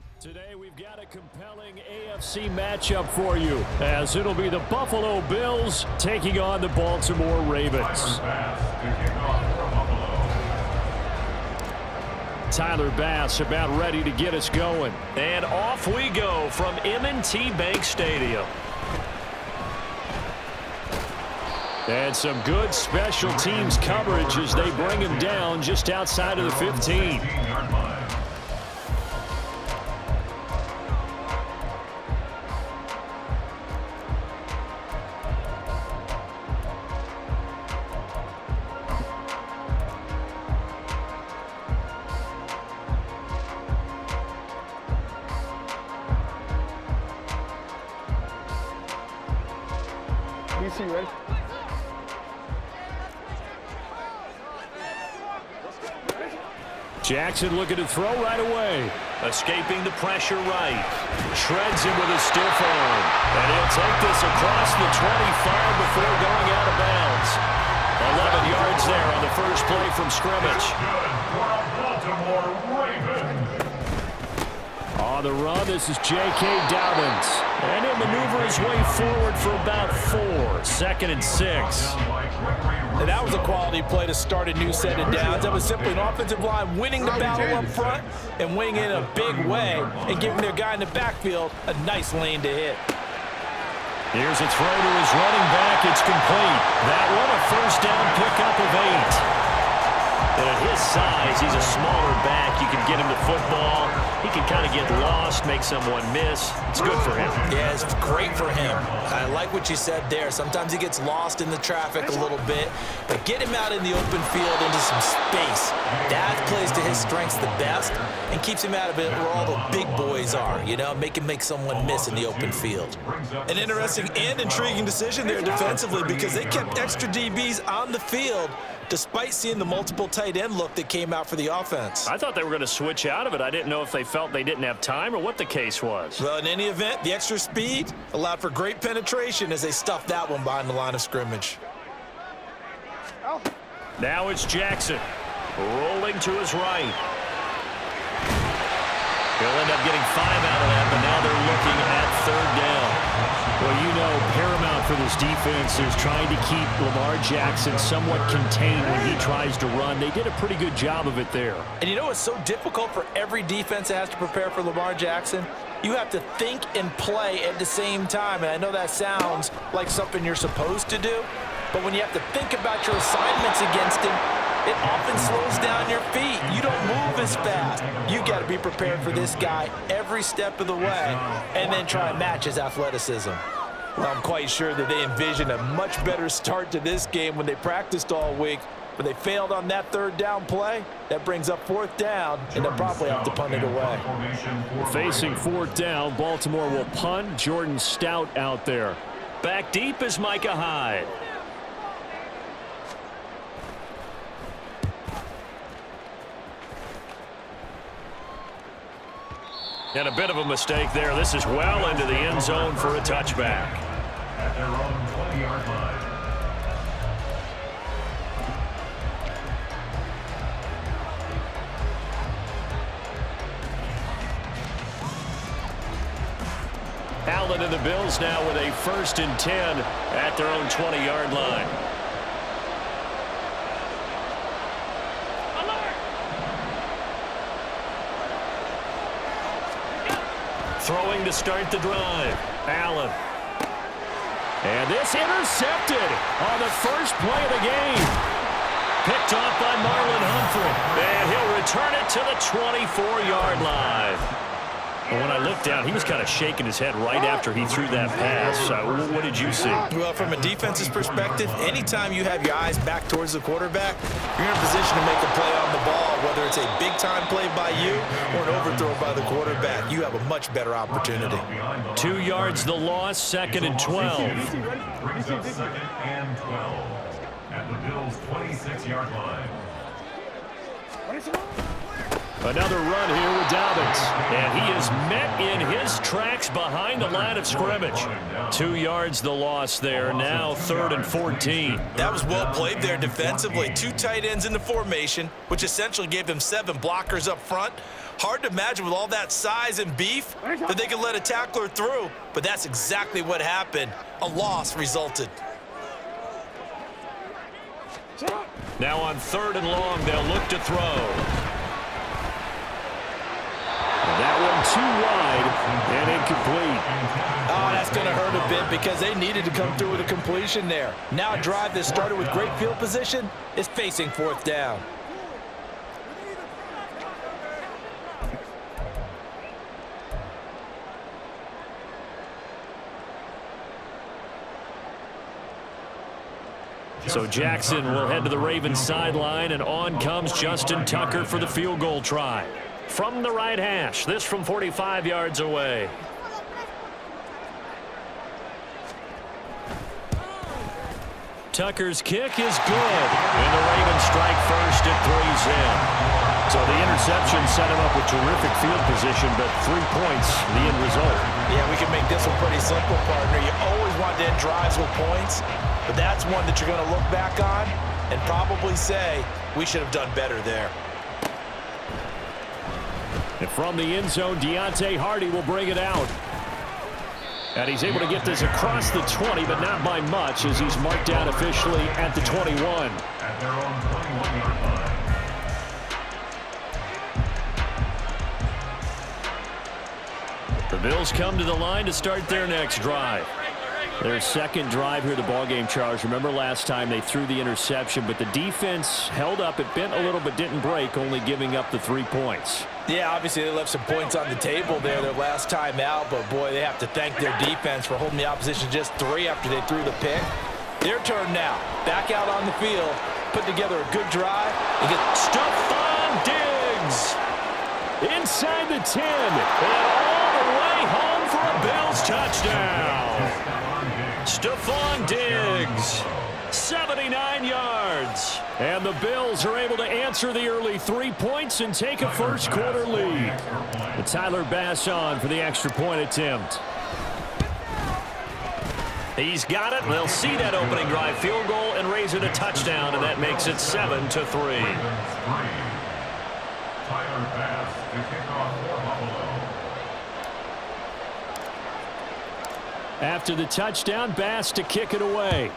Stadium. Today we've got a compelling AFC matchup for you, as it'll be the Buffalo Bills taking on the Baltimore Ravens. Tyler Bass about ready to get us going. And off we go from M&T Bank Stadium. And some good special teams coverage as they bring him down just outside of the 15. Ready? Jackson looking to throw right away. Escaping the pressure right. Shreds him with a stiff arm. And he'll take this across the 25 before going out of bounds. 11 yards there on the first play from scrimmage. On the run, this is J.K. Dobbins. And he'll maneuver his way forward for about 4. 2nd and 6. And that was a quality play to start a new set of downs. That was simply an offensive line winning the battle up front and winning it in a big way and giving their guy in the backfield a nice lane to hit. Here's a throw to his running back. It's complete. That one a first down pickup of 8. And at his size, he's a smaller back. You can get him the football. He can kind of get lost, make someone miss. It's good for him. Yeah, it's great for him. I like what you said there. Sometimes he gets lost in the traffic a little bit, but get him out in the open field into some space. That plays to his strengths the best and keeps him out of it where all the big boys are, you know, make him make someone miss in the open field. An interesting and intriguing decision there defensively because they kept extra DBs on the field despite seeing the multiple tight end look that came out for the offense. I thought they were going to switch out of it. I didn't know if they felt they didn't have time or what the case was. Well, in any event, the extra speed allowed for great penetration as they stuffed that one behind the line of scrimmage. Now it's Jackson rolling to his right. He'll end up getting 5 out of that, but now they're looking at 3rd down. Well, you know, paramount for this defense is trying to keep Lamar Jackson somewhat contained when he tries to run. They did a pretty good job of it there. And you know it's so difficult for every defense that has to prepare for Lamar Jackson? You have to think and play at the same time. And I know that sounds like something you're supposed to do, but when you have to think about your assignments against him, it often slows down your feet. You don't move as fast. You got to be prepared for this guy every step of the way and then try and match his athleticism. Well, I'm quite sure that they envisioned a much better start to this game when they practiced all week, but they failed on that 3rd down play. That brings up 4th down, and they'll probably have to punt it away. Facing 4th down, Baltimore will punt. Jordan Stout out there. Back deep is Micah Hyde. And a bit of a mistake there. This is well into the end zone for a touchback. At their own 20-yard line. Allen and the Bills now with a 1st and 10 at their own 20-yard line. Throwing to start the drive. Allen. And this intercepted on the first play of the game. Picked off by Marlon Humphrey. And he'll return it to the 24-yard line. And when I looked down, he was kind of shaking his head right after he threw that pass. What did you see? Well, from a defense's perspective, anytime you have your eyes back towards the quarterback, you're in a position to make a play on the ball, whether it's a big-time play by you or an overthrow by the quarterback. You have a much better opportunity. 2 yards the loss, 2nd and 12. Brings up 2nd and 12 at the Bills' 26-yard line. Another run here with Dobbins. And he is met in his tracks behind the line of scrimmage. 2 yards the loss there. Now 3rd and 14. That was well played there defensively. 2 tight ends in the formation, which essentially gave them 7 blockers up front. Hard to imagine with all that size and beef that they could let a tackler through, but that's exactly what happened. A loss resulted. Now on 3rd and long, they'll look to throw. That one too wide and incomplete. Oh, that's going to hurt a bit because they needed to come through with a completion there. Now a drive that started with great field position is facing 4th down. So Jackson will head to the Ravens sideline, and on comes Justin Tucker for the field goal try. From the right hash, this from 45 yards away. Tucker's kick is good, and the Ravens strike first at 3's in. So the interception set him up with terrific field position, but 3 points, the end result. Yeah, we can make this one pretty simple, partner. You always want to end drives with points, but that's one that you're going to look back on and probably say, we should have done better there. And from the end zone, Deontay Hardy will bring it out. And he's able to get this across the 20, but not by much, as he's marked down officially at the 21. At their own 21-yard line. The Bills come to the line to start their next drive. Their second drive here, the ballgame, Charles. Remember last time they threw the interception, but the defense held up. It bent a little but didn't break, only giving up the 3 points. Yeah, obviously they left some points on the table there their last time out, but boy, they have to thank their defense for holding the opposition just 3 after they threw the pick. Their turn now. Back out on the field, put together a good drive, and get Stephon Diggs inside the 10 and all the way home for a Bills touchdown. Stephon Diggs, 79 yards. And the Bills are able to answer the early 3 points and take a first quarter lead. And Tyler Bass on for the extra point attempt. He's got it. They'll see that opening drive field goal and raise it a touchdown, and that makes it 7-3. Tyler Bass to kick off for Buffalo. After the touchdown, Bass to kick it away.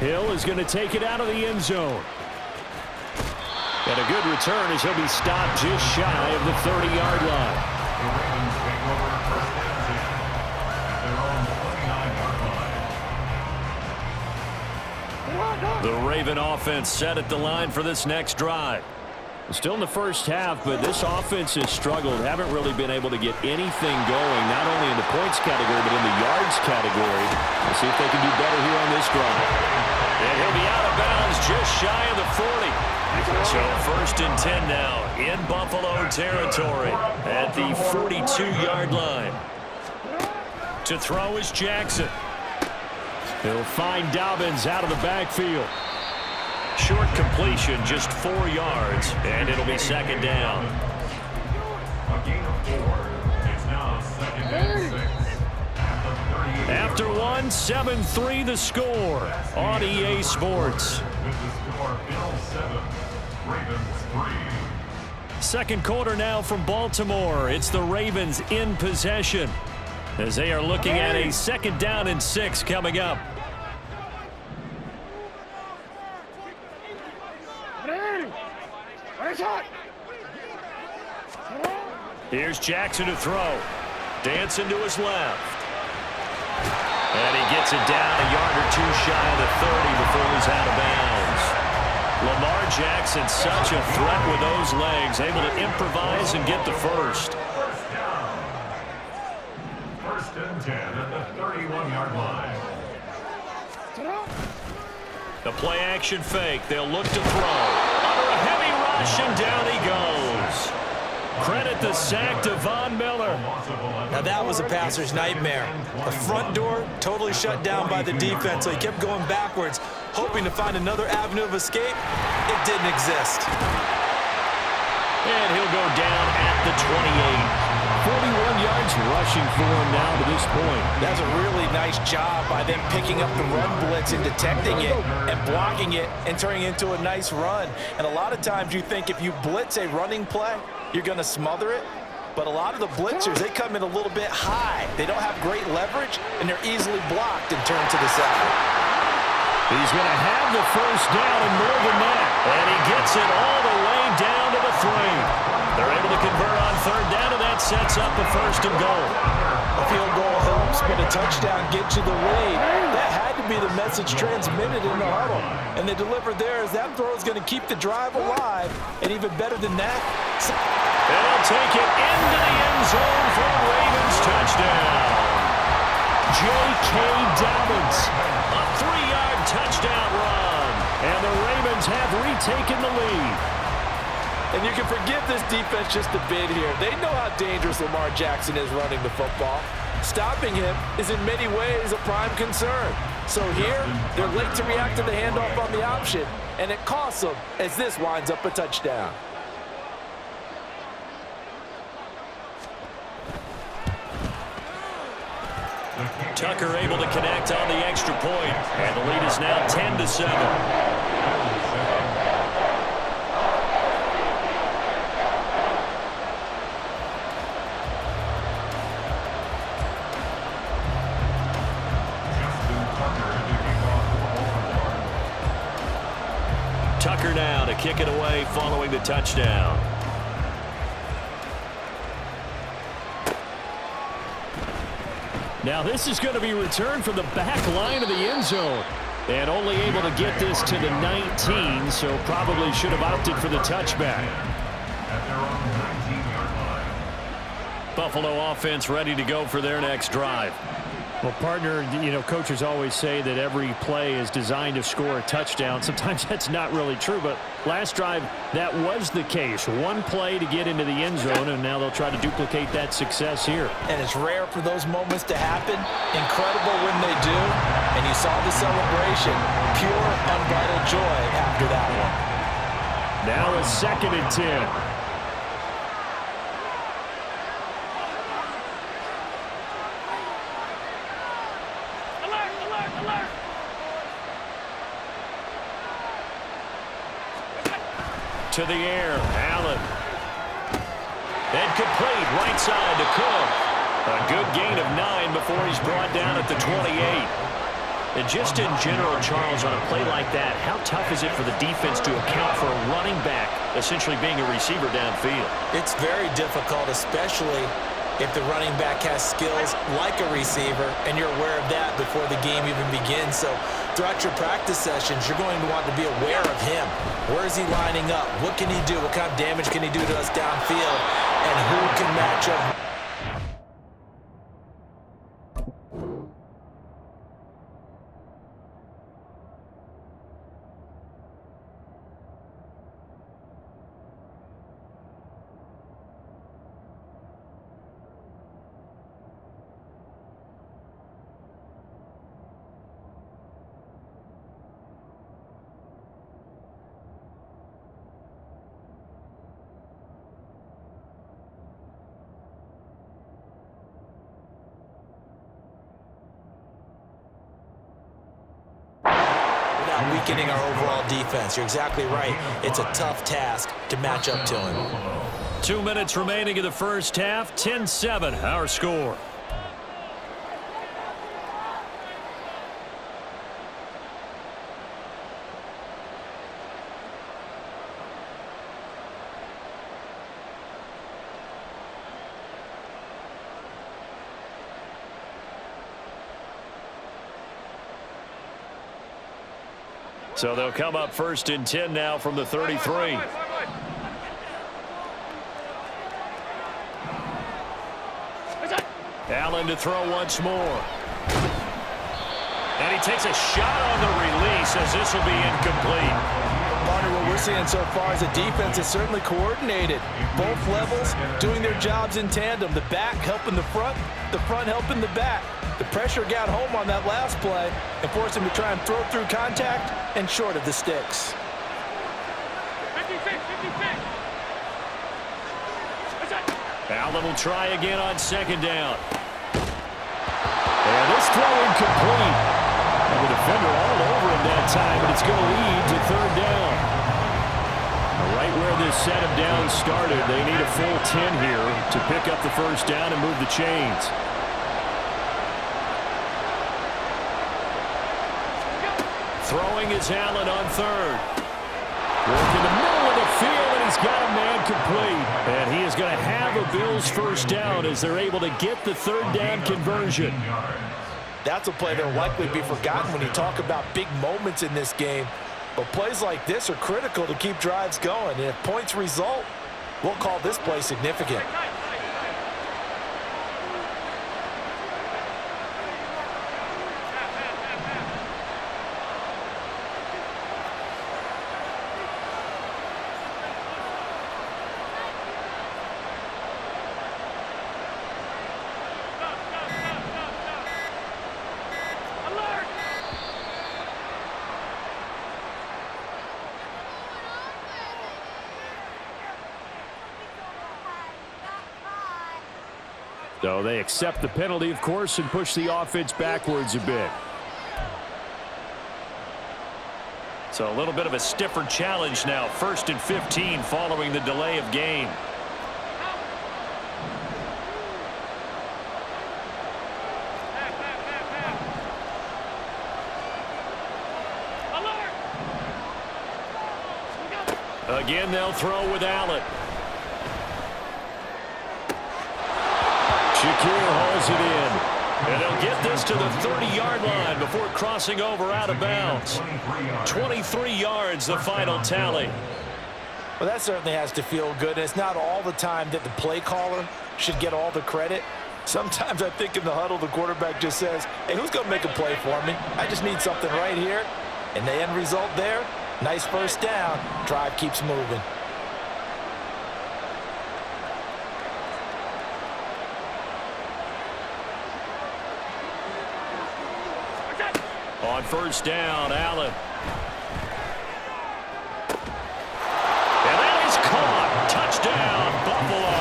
Hill is going to take it out of the end zone. And a good return as he'll be stopped just shy of the 30-yard line. The Ravens take over first and 10 at their own 29-yard line. The Raven offense set at the line for this next drive. Still in the first half, but this offense has struggled. Haven't really been able to get anything going, not only in the points category, but in the yards category. We'll see if they can do better here on this drive. And he'll be out of bounds just shy of the 40. So first and 10 now in Buffalo territory at the 42-yard line. To throw is Jackson. He'll find Dobbins out of the backfield. Short completion, just 4 yards, and it'll be second down. A gain of 4. It's now second and 6 at the 38. After one, 7-3 the score on EA Sports. With the score, Bills 7, Ravens 3. Second quarter now from Baltimore. It's the Ravens in possession as they are looking at a 2nd down and 6 coming up. Here's Jackson to throw. Dancing to his left. And he gets it down a yard or 2 shy of the 30 before he's out of bounds. Lamar Jackson, such a threat with those legs, able to improvise and get the first. First down. First and 10 at the 31-yard line. The play action fake. They'll look to throw. Under a heavy rush, and down he goes. Credit the sack to Von Miller. Now that was a passer's nightmare. The front door totally shut down by the defense, so he kept going backwards, hoping to find another avenue of escape. It didn't exist. And he'll go down at the 28. 41 yards rushing for him now to this point. That's a really nice job by them picking up the run blitz and detecting it and blocking it and turning it into a nice run. And a lot of times you think if you blitz a running play, you're going to smother it. But a lot of the blitzers, they come in a little bit high. They don't have great leverage, and they're easily blocked and turned to the side. He's going to have the first down and more than that. And he gets it all the way down to the 3. They're able to convert on third down, and that sets up a first and goal. A field goal helps, but a touchdown gets you the lead. That had to be the message transmitted in the huddle. And they delivered there as that throw is going to keep the drive alive. And even better than that, they'll take it into the end zone for a Ravens touchdown. J.K. Dobbins, a 3-yard touchdown run. And the Ravens have retaken the lead. And you can forgive this defense just a bit here. They know how dangerous Lamar Jackson is running the football. Stopping him is in many ways a prime concern. So here, they're late to react to the handoff on the option, and it costs them as this winds up a touchdown. Tucker able to connect on the extra point, and the lead is now 10-7. Tucker now to kick it away following the touchdown. Now this is going to be returned from the back line of the end zone. And only able to get this to the 19, so probably should have opted for the touchback. At their own 19-yard line. Buffalo offense ready to go for their next drive. Well, partner, you know, coaches always say that every play is designed to score a touchdown. Sometimes that's not really true, but last drive, that was the case. One play to get into the end zone, and now they'll try to duplicate that success here. And it's rare for those moments to happen. Incredible when they do. And you saw the celebration. Pure, unbridled joy after that one. Now a 2nd and 10. To the air, Allen. And complete, right side to Cook. A good gain of 9 before he's brought down at the 28. And just in general, Charles, on a play like that, how tough is it for the defense to account for a running back essentially being a receiver downfield? It's very difficult, especially if the running back has skills like a receiver, and you're aware of that before the game even begins. So throughout your practice sessions, you're going to want to be aware of him. Where is he lining up? What can he do? What kind of damage can he do to us downfield? And who can match up? Weakening our overall defense. You're exactly right. It's a tough task to match up to him. 2 minutes remaining in the first half. 10-7, our score. So they'll come up 1st and 10 now from the 33. Allen to throw once more. And he takes a shot on the release as this will be incomplete. Partner, what we're seeing so far is the defense is certainly coordinated. Both levels doing their jobs in tandem. The back helping the front helping the back. The pressure got home on that last play and forced him to try and throw through contact and short of the sticks. 56. Allen will try again on second down. And this throw incomplete. And the defender all over him that time, but it's going to lead to third down. Right where this set of downs started, they need a full 10 here to pick up the first down and move the chains. Throwing is Allen on third. Work in the middle of the field, and he's got a man complete. And he is going to have a Bills first down as they're able to get the third down conversion. That's a play that will likely be forgotten when you talk about big moments in this game. But plays like this are critical to keep drives going. And if points result, we'll call this play significant. So they accept the penalty, of course, and push the offense backwards a bit. So a little bit of a stiffer challenge now. 1st and 15 following the delay of game. Again, they'll throw with Allen. Shakir holds it in. And they'll get this to the 30-yard line before crossing over out of bounds. 23 yards, the final tally. Well, that certainly has to feel good. And it's not all the time that the play caller should get all the credit. Sometimes I think in the huddle, the quarterback just says, hey, who's going to make a play for me? I just need something right here. And the end result there, nice first down. Drive keeps moving. On first down, Allen. And that is caught. Touchdown, Buffalo.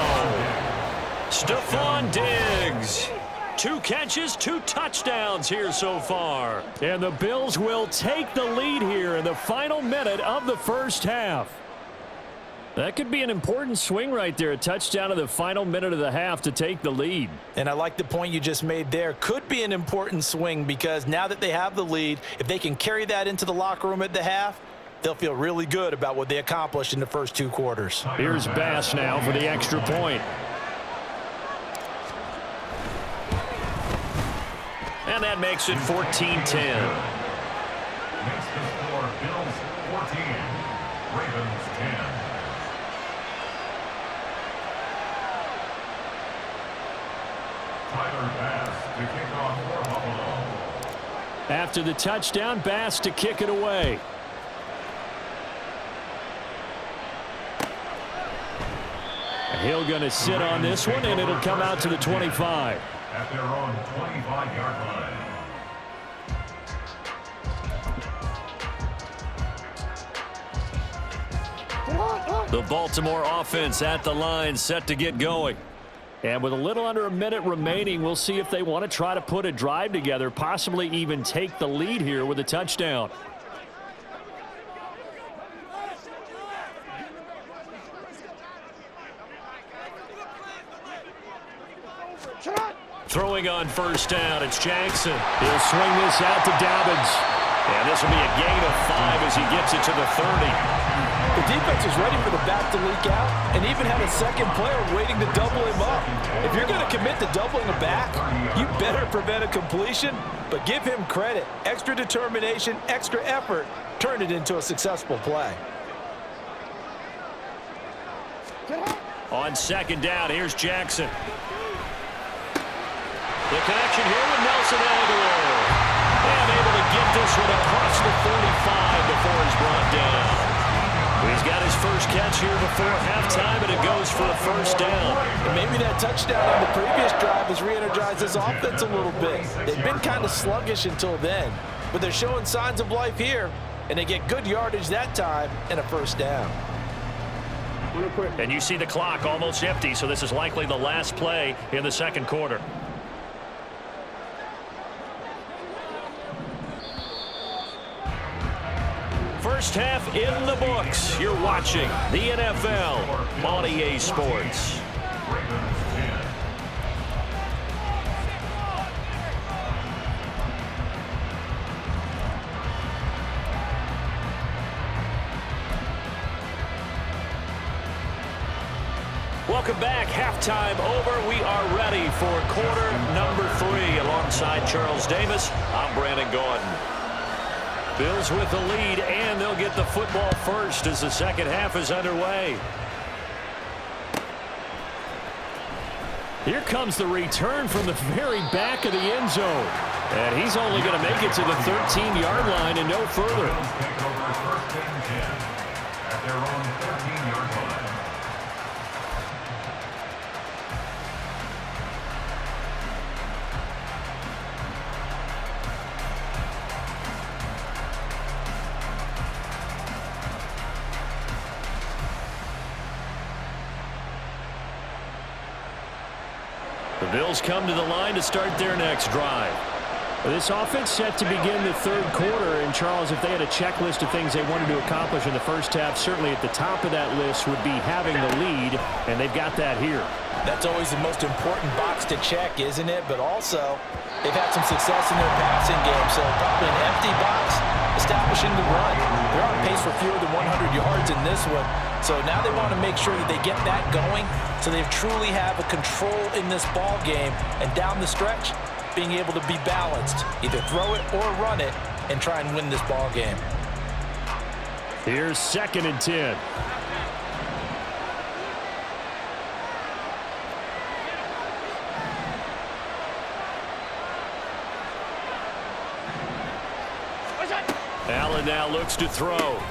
Stephon Diggs. 2 catches, 2 touchdowns here so far. And the Bills will take the lead here in the final minute of the first half. That could be an important swing right there. A touchdown in the final minute of the half to take the lead. And I like the point you just made there. Could be an important swing because now that they have the lead, if they can carry that into the locker room at the half, they'll feel really good about what they accomplished in the first 2 quarters. Here's Bass now for the extra point. And that makes it 14-10. Makes the score Bills 14, Ravens 10. Tyler Bass to kick off for Buffalo. After the touchdown, Bass to kick it away. Hill going to sit on this one, and it'll come out to the 25. At their own 25-yard line. The Baltimore offense at the line, set to get going. And with a little under a minute remaining, we'll see if they want to try to put a drive together, possibly even take the lead here with a touchdown. Throwing on first down, it's Jackson. He'll swing this out to Dobbins. And this will be a gain of 5 as he gets it to the 30. The defense is ready for the back to leak out and even had a second player waiting to double him up. If you're going to commit to doubling a back, you better prevent a completion, but give him credit. Extra determination, extra effort, turn it into a successful play. On second down, here's Jackson. The connection here with Nelson Aguilar. And able to get this one across the 45 before he's brought down. He's got his first catch here before halftime, and it goes for a first down. And maybe that touchdown on the previous drive has re-energized this offense a little bit. They've been kind of sluggish until then, but they're showing signs of life here, and they get good yardage that time and a first down. Wanna quit. And you see the clock almost empty, so this is likely the last play in the second quarter. First half in the books. You're watching the NFL on EA Sports. Welcome back. Halftime over. We are ready for quarter number 3. Alongside Charles Davis, I'm Brandon Gordon. Bills with the lead, and they'll get the football first as the second half is underway. Here comes the return from the very back of the end zone. And he's only going to make it to the 13-yard line and no further. Take over first and 10 at their own 13-yard line. The Bills come to the line to start their next drive. This offense set to begin the third quarter, and Charles, if they had a checklist of things they wanted to accomplish in the first half, certainly at the top of that list would be having the lead, and they've got that here. That's always the most important box to check, isn't it? But also, they've had some success in their passing game, so probably an empty box establishing the run. They're on pace for fewer than 100 yards in this one, so now they want to make sure that they get that going so they truly have a control in this ball game, and down the stretch, being able to be balanced, either throw it or run it, and try and win this ball game. Here's 2nd and 10. Allen now looks to throw.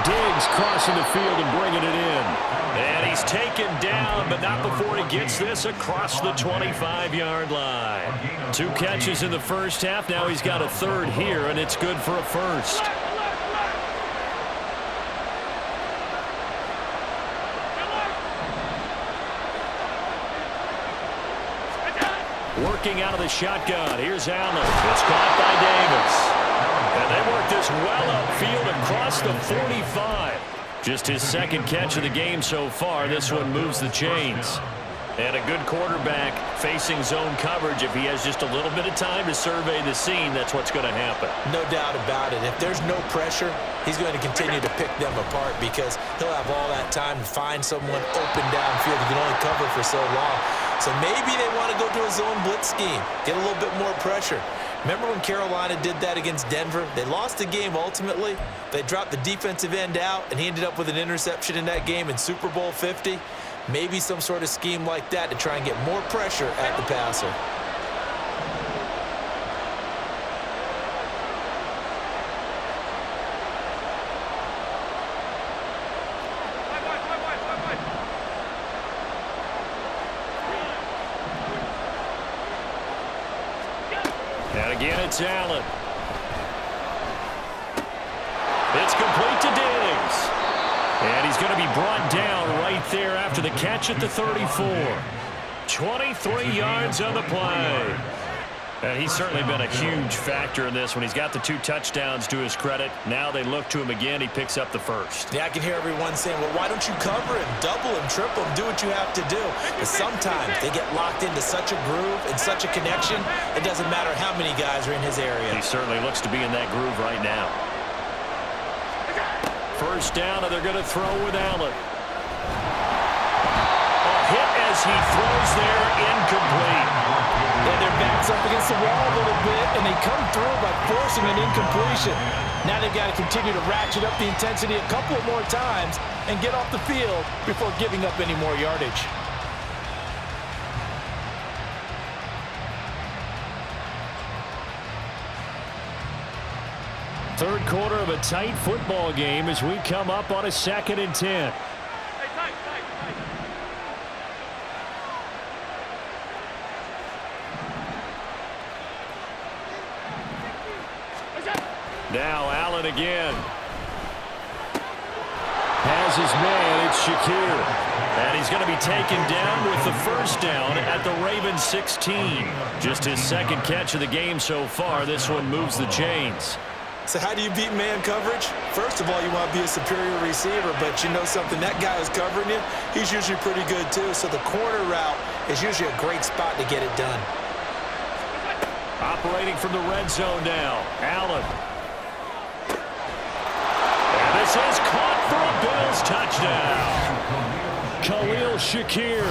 Diggs crossing the field and bringing it in. And he's taken down, but not before he gets this across the 25-yard line. 2 catches in the first half. Now he's got a third here, and it's good for a first. Working out of the shotgun. Here's Allen. It's caught by Davis. And they work this well upfield across the 45. Just his second catch of the game so far. This one moves the chains. And a good quarterback facing zone coverage. If he has just a little bit of time to survey the scene, that's what's going to happen. No doubt about it. If there's no pressure, he's going to continue to pick them apart because he'll have all that time to find someone open downfield. He can only cover for so long. So maybe they want to go to a zone blitz scheme, get a little bit more pressure. Remember when Carolina did that against Denver? They lost the game ultimately. They dropped the defensive end out, and he ended up with an interception in that game in Super Bowl 50. Maybe some sort of scheme like that to try and get more pressure at the passer. And again, it's Allen. It's complete to Diggs. And he's going to be brought down right there after the catch at the 34. 23 yards on the play. And he's certainly been a huge factor in this when he's got the 2 touchdowns to his credit. Now they look to him again. He picks up the first. Yeah, I can hear everyone saying, well, why don't you cover him, double him, triple him, do what you have to do. But sometimes they get locked into such a groove and such a connection, it doesn't matter how many guys are in his area. He certainly looks to be in that groove right now. First down, and they're going to throw with Allen. A hit as he throws there, incomplete. Yeah, their back's up against the wall a little bit, and they come through by forcing an incompletion. Now they've got to continue to ratchet up the intensity a couple of more times and get off the field before giving up any more yardage. Third quarter of a tight football game as we come up on a 2nd and 10. Now Allen again. Has has his man. It's Shakir. And he's going to be taken down with the first down at the Ravens 16. Just his second catch of the game so far. This one moves the chains. So how do you beat man coverage? First of all, you want to be a superior receiver, but you know something, that guy who's covering you, he's usually pretty good too. So the corner route is usually a great spot to get it done. Operating from the red zone now, Allen. And this is caught for a Bills touchdown. Khalil Shakir,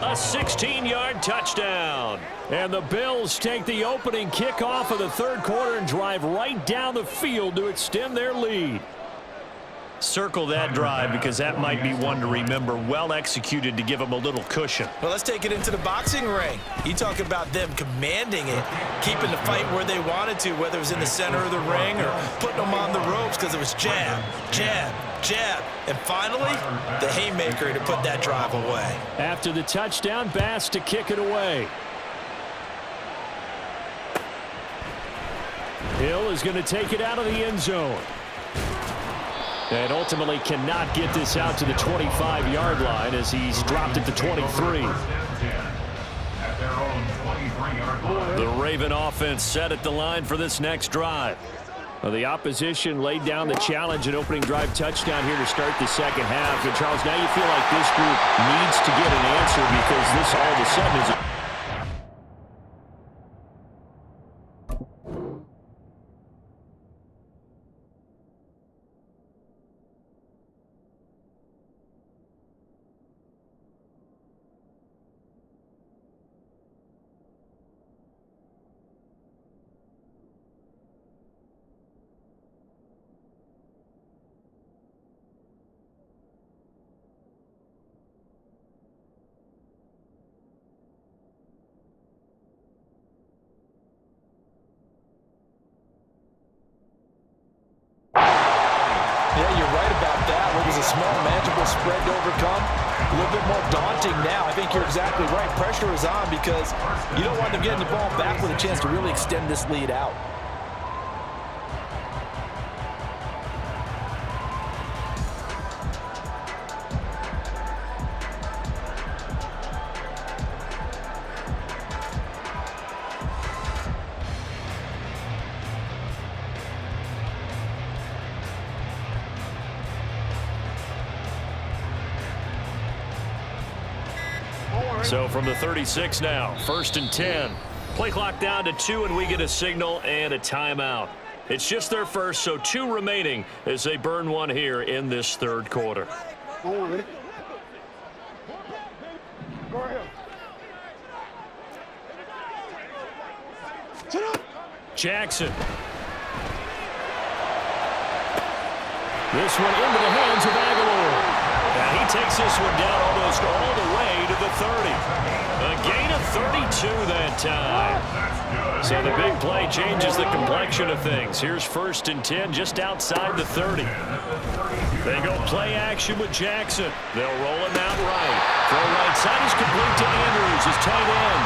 a 16-yard touchdown. And the Bills take the opening kickoff of the third quarter and drive right down the field to extend their lead. Circle that drive because that might be one to remember. Well executed to give them a little cushion. Well, let's take it into the boxing ring. You talk about them commanding it, keeping the fight where they wanted to, whether it was in the center of the ring or putting them on the ropes because it was jab, jab, jab. And finally, the haymaker to put that drive away. After the touchdown, Bass to kick it away. Hill is going to take it out of the end zone. And ultimately cannot get this out to the 25-yard line as he's dropped it to 23. The Raven offense set at the line for this next drive. Well, the opposition laid down the challenge and opening drive touchdown here to start the second half. And Charles, now you feel like this group needs to get an answer because this all of a sudden is small, manageable spread to overcome. A little bit more daunting now. I think you're exactly right. Pressure is on because you don't want them getting the ball back with a chance to really extend this lead out. So from the 36 now, 1st and 10. Play clock down to 2, and we get a signal and a timeout. It's just their first, so 2 remaining as they burn one here in this third quarter. Jackson. This one into the hands of Aguilar. And he takes this one down almost all the way to the 30. A gain of 32 that time. So the big play changes the complexion of things. Here's 1st and 10 just outside the 30. They go play action with Jackson. They'll roll him out right. Throw right side is complete to Andrews, his tight end.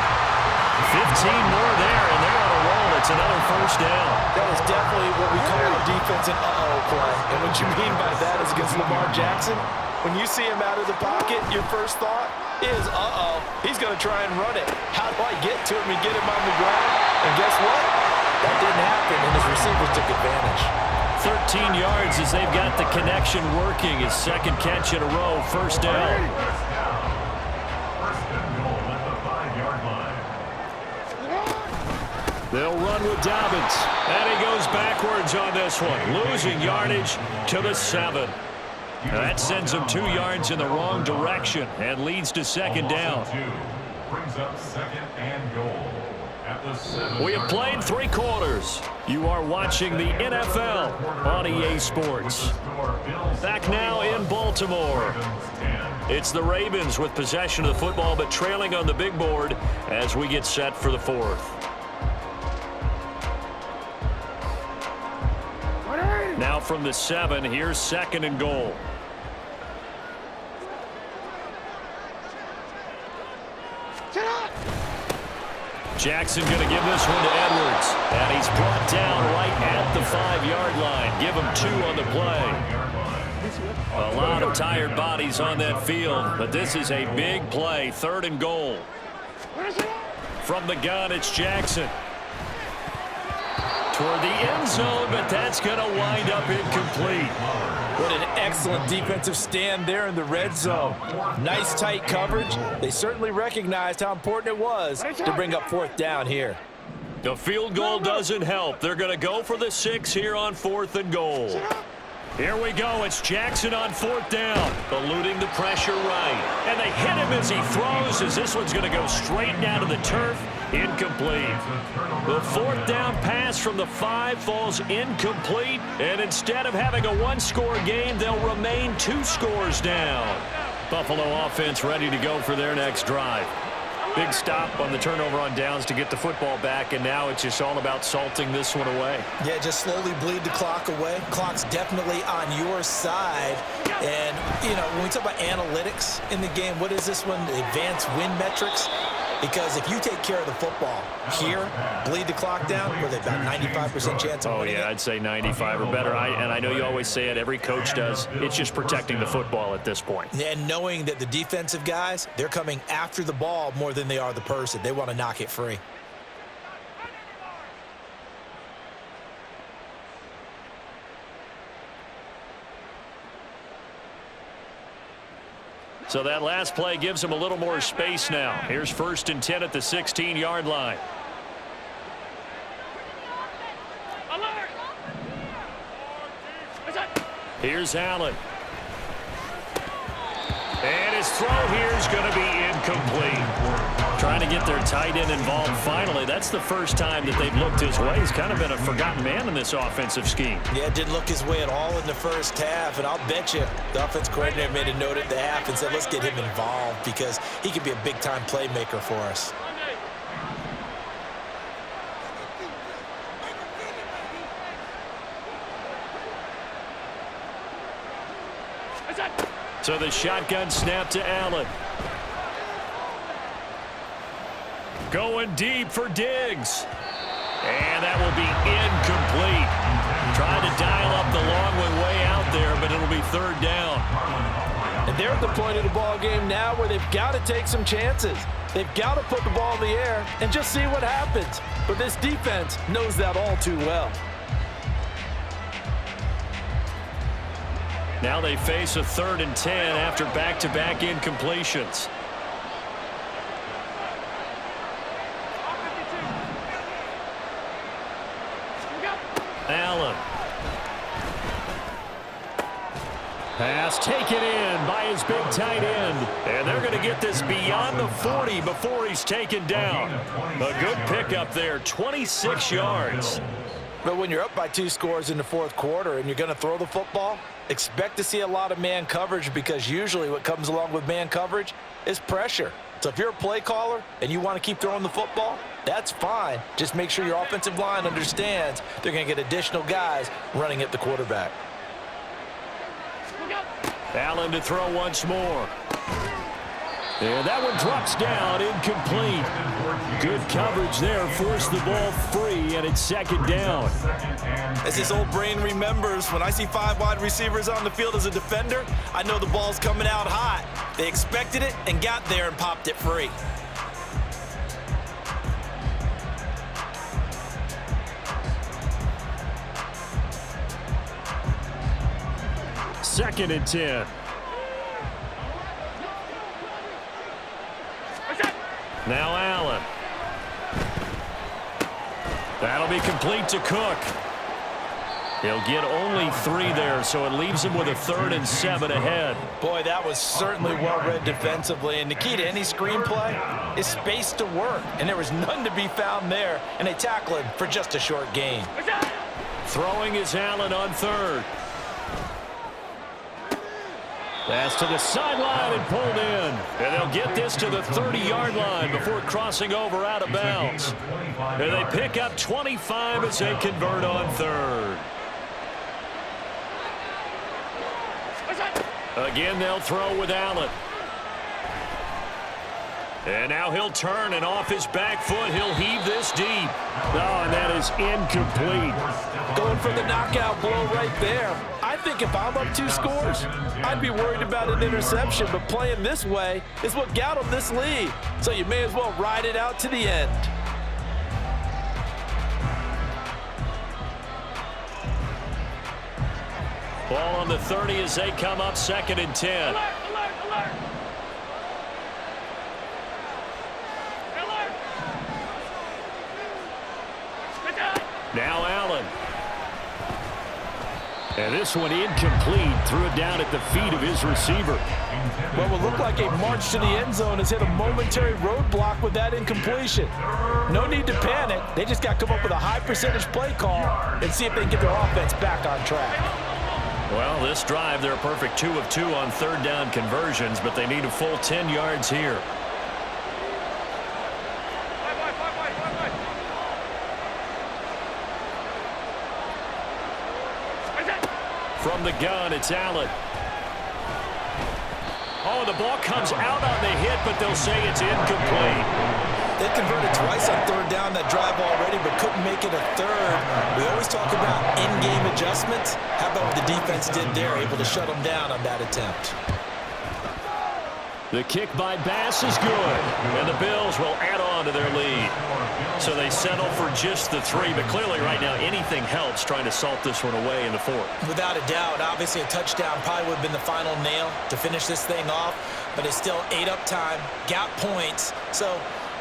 15 more there, and they're on a roll. It's another 1st down. That is definitely what we call a defensive uh-oh play. And what you mean by that is against Lamar Jackson, when you see him out of the pocket, your first thought is, uh-oh, he's going to try and run it. How do I get to him and get him on the ground? And guess what? That didn't happen, and his receivers took advantage. 13 yards as they've got the connection working. His second catch in a row, 1st down. They'll run with Dobbins. And he goes backwards on this one, losing yardage to the 7. That sends him 2 yards in the wrong direction and leads to 2nd down. Brings up 2nd and goal at the 7. We have played 3 quarters. You are watching the NFL on EA Sports. Back now in Baltimore. It's the Ravens with possession of the football but trailing on the big board as we get set for the 4th. Now from the 7, here's 2nd and goal. Jackson going to give this one to Edwards. And he's brought down right at the 5-yard line. Give him 2 on the play. A lot of tired bodies on that field, but this is a big play, 3rd and goal. From the gun, it's Jackson. Toward the end zone, but that's going to wind up incomplete. What an excellent defensive stand there in the red zone. Nice tight coverage. They certainly recognized how important it was to bring up 4th down here. The field goal doesn't help. They're going to go for the 6 here on 4th and goal. Here we go. It's Jackson on 4th down. Eluding the pressure right. And they hit him as he throws, as this one's going to go straight down to the turf. Incomplete. The 4th down pass from the 5 falls incomplete. And instead of having a 1-score game, they'll remain 2 scores down. Buffalo offense ready to go for their next drive. Big stop on the turnover on downs to get the football back, and now it's just all about salting this one away. Yeah, just slowly bleed the clock away. Clock's definitely on your side. And, you know, when we talk about analytics in the game, what is this one? Advanced win metrics? Because if you take care of the football here, bleed the clock down, with about 95% chance of winning it. I'd say 95 or better. And I know you always say it, every coach does. It's just protecting the football at this point. And knowing that the defensive guys, they're coming after the ball more than they are the person. They want to knock it free. So that last play gives them a little more space now. Here's 1st and 10 at the 16-yard line. Here's Allen. And his throw here is going to be incomplete. Trying to get their tight end involved finally. That's the first time that they've looked his way. He's kind of been a forgotten man in this offensive scheme. Yeah, didn't look his way at all in the first half. And I'll bet you the offense coordinator made a note at the half and said, let's get him involved because he could be a big-time playmaker for us. So the shotgun snap to Allen. Going deep for Diggs. And that will be incomplete. Trying to dial up the long one way out there, but it'll be 3rd down. And they're at the point of the ball game now where they've got to take some chances. They've got to put the ball in the air and just see what happens. But this defense knows that all too well. Now they face a 3rd and 10 after back-to-back incompletions. Allen. Pass taken in by his big tight end. And they're going to get this beyond the 40 before he's taken down. A good pickup there, 26 yards. But when you're up by 2 scores in the 4th quarter and you're going to throw the football, expect to see a lot of man coverage because usually what comes along with man coverage is pressure. So if you're a play caller and you want to keep throwing the football, that's fine. Just make sure your offensive line understands they're going to get additional guys running at the quarterback. Allen to throw once more. And that one drops down, incomplete. Good coverage there, forced the ball free, and it's 2nd down. As this old brain remembers, when I see 5 wide receivers on the field as a defender, I know the ball's coming out hot. They expected it and got there and popped it free. Second and 10. Now Allen. That'll be complete to Cook. He'll get only 3 there, so it leaves him with a 3rd and 7 ahead. Boy, that was certainly well-read defensively, and the key to any screenplay is space to work, and there was none to be found there, and they tackle him for just a short gain. Throwing is Allen on 3rd. Pass to the sideline and pulled in. And they'll get this to the 30-yard line before crossing over out of bounds. And they pick up 25 as they convert on 3rd. Again, they'll throw with Allen. And now he'll turn, and off his back foot, he'll heave this deep. Oh, and that is incomplete. Going for the knockout blow right there. I think if I'm up 2 scores, I'd be worried about an interception, but playing this way is what got them this lead. So you may as well ride it out to the end. Ball on the 30 as they come up 2nd and 10. Alert, alert, alert. Now Allen. And this one incomplete. Threw it down at the feet of his receiver. What would look like a march to the end zone has hit a momentary roadblock with that incompletion. No need to panic. They just got to come up with a high percentage play call and see if they can get their offense back on track. Well, this drive, they're a perfect 2 of 2 on 3rd down conversions, but they need a full 10 yards here. From the gun, it's Allen. Oh, the ball comes out on the hit, but they'll say it's incomplete. They converted twice on 3rd down that drive already, but couldn't make it a 3rd. We always talk about in-game adjustments. How about what the defense did there, able to shut them down on that attempt? The kick by Bass is good, and the Bills will add on to their lead. So they settle for just the 3, but clearly right now anything helps trying to salt this one away in the 4th. Without a doubt, obviously a touchdown probably would have been the final nail to finish this thing off, but it's still 8-up time, got points. So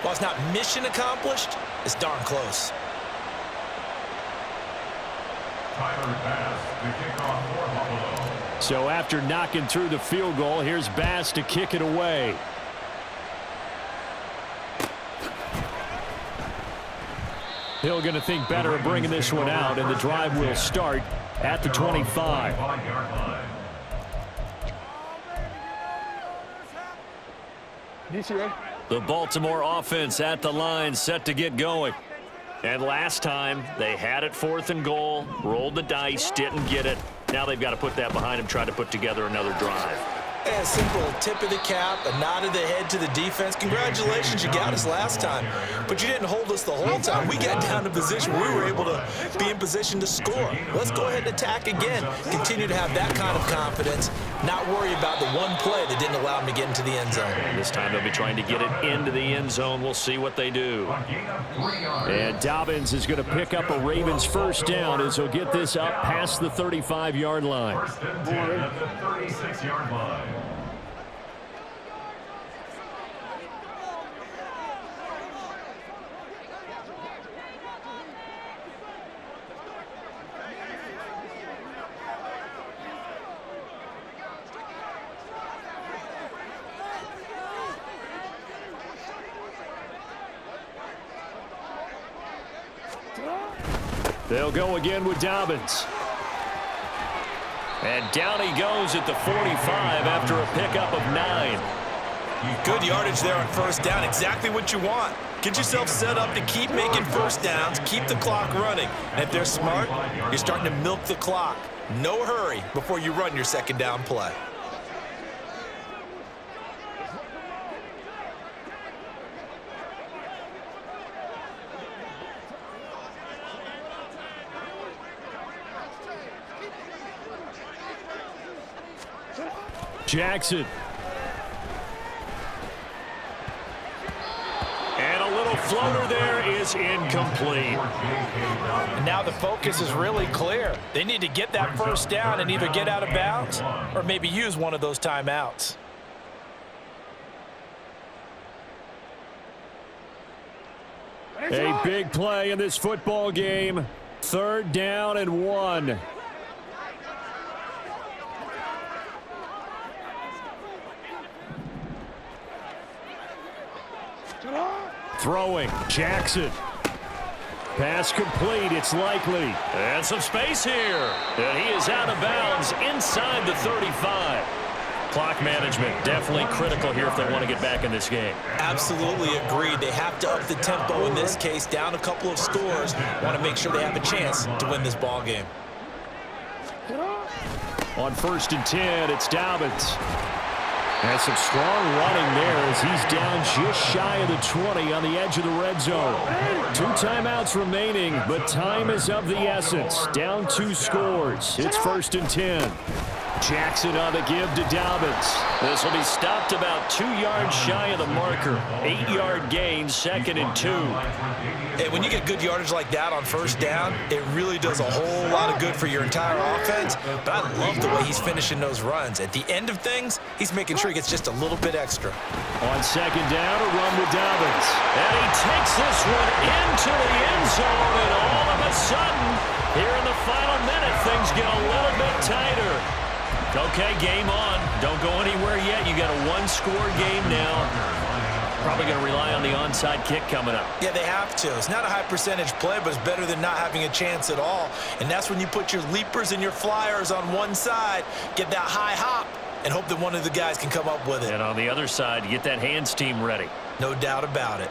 while it's not mission accomplished, it's darn close. Tyler Bass, the kickoff for Buffalo. So after knocking through the field goal, here's Bass to kick it away. Hill going to think better of bringing this one out, and the drive will start at the 25. DC, right? The Baltimore offense at the line, set to get going. And last time, they had it 4th and goal, rolled the dice, didn't get it. Now they've got to put that behind them, try to put together another drive. A simple tip of the cap, a nod of the head to the defense. Congratulations, you got us last time, but you didn't hold us the whole time. We got down to a position where we were able to be in position to score. Let's go ahead and attack again. Continue to have that kind of confidence, not worry about the one play that didn't allow them to get into the end zone. And this time they'll be trying to get it into the end zone. We'll see what they do. And Dobbins is going to pick up a Ravens 1st down as he'll get this up past the 35-yard line. 1st and 10 at the 36-yard line. They'll go again with Dobbins. And down he goes at the 45 after a pickup of 9. Good yardage there on 1st down. Exactly what you want. Get yourself set up to keep making 1st downs, keep the clock running. And if they're smart, you're starting to milk the clock. No hurry before you run your 2nd down play. Jackson. And a little floater there is incomplete. And now the focus is really clear. They need to get that 1st down and either get out of bounds or maybe use one of those timeouts. A big play in this football game. 3rd down and 1. Throwing, Jackson. Pass complete, it's likely. And some space here. And he is out of bounds inside the 35. Clock management definitely critical here if they want to get back in this game. Absolutely agreed. They have to up the tempo in this case, down a couple of scores. Want to make sure they have a chance to win this ball game. On 1st and 10, it's Dobbins. And some strong running there as he's down just shy of the 20 on the edge of the red zone. 2 timeouts remaining, but time is of the essence. Down 2 scores. It's 1st and 10. Jackson on the give to Dobbins. This will be stopped about 2 yards shy of the marker. 8-yard gain, 2nd and 2. Hey, when you get good yardage like that on 1st down, it really does a whole lot of good for your entire offense. But I love the way he's finishing those runs. At the end of things, he's making sure he gets just a little bit extra. On 2nd down, a run with Dobbins. And he takes this one into the end zone, and all of a sudden, here in the final minute, things get a little bit tighter. Okay, game on. Don't go anywhere yet. You got a 1-score game now. Probably going to rely on the onside kick coming up. Yeah, they have to. It's not a high percentage play, but it's better than not having a chance at all. And that's when you put your leapers and your flyers on one side, get that high hop, and hope that one of the guys can come up with it. And on the other side, get that hands team ready. No doubt about it.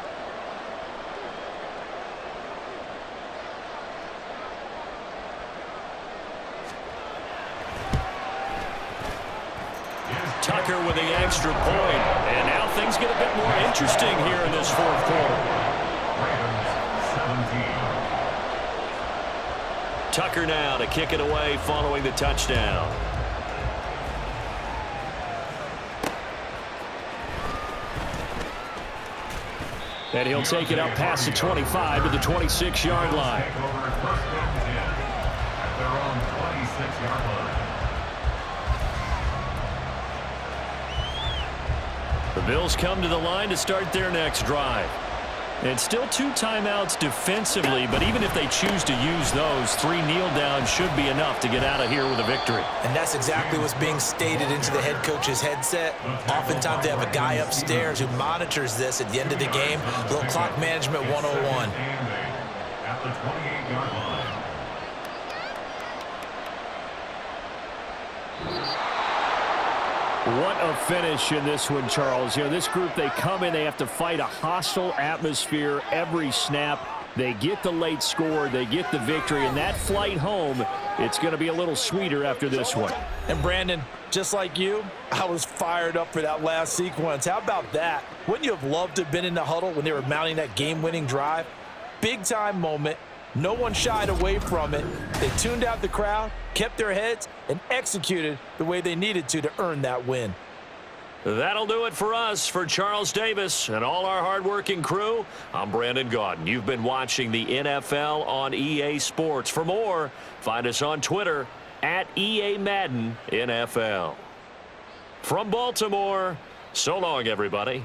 Tucker with the extra point. And now things get a bit more interesting here in this 4th quarter. Tucker now to kick it away following the touchdown. And he'll take it up past the 25 to the 26-yard line. At their own 26-yard line. The Bills come to the line to start their next drive. And still 2 timeouts defensively, but even if they choose to use those, 3 kneel downs should be enough to get out of here with a victory. And that's exactly what's being stated into the head coach's headset. Oftentimes they have a guy upstairs who monitors this at the end of the game. A little clock management 101. At the 28-yard line. What a finish in this one, Charles. You know, this group, they come in, they have to fight a hostile atmosphere every snap. They get the late score, they get the victory, and that flight home, it's going to be a little sweeter after this one. And Brandon, just like you, I was fired up for that last sequence. How about that? Wouldn't you have loved to have been in the huddle when they were mounting that game-winning drive? Big-time moment. No one shied away from it. They tuned out the crowd, kept their heads, and executed the way they needed to earn that win. That'll do it for us. For Charles Davis and all our hardworking crew, I'm Brandon Gaudin. You've been watching the NFL on EA Sports. For more, find us on Twitter at EA Madden NFL. From Baltimore, so long, everybody.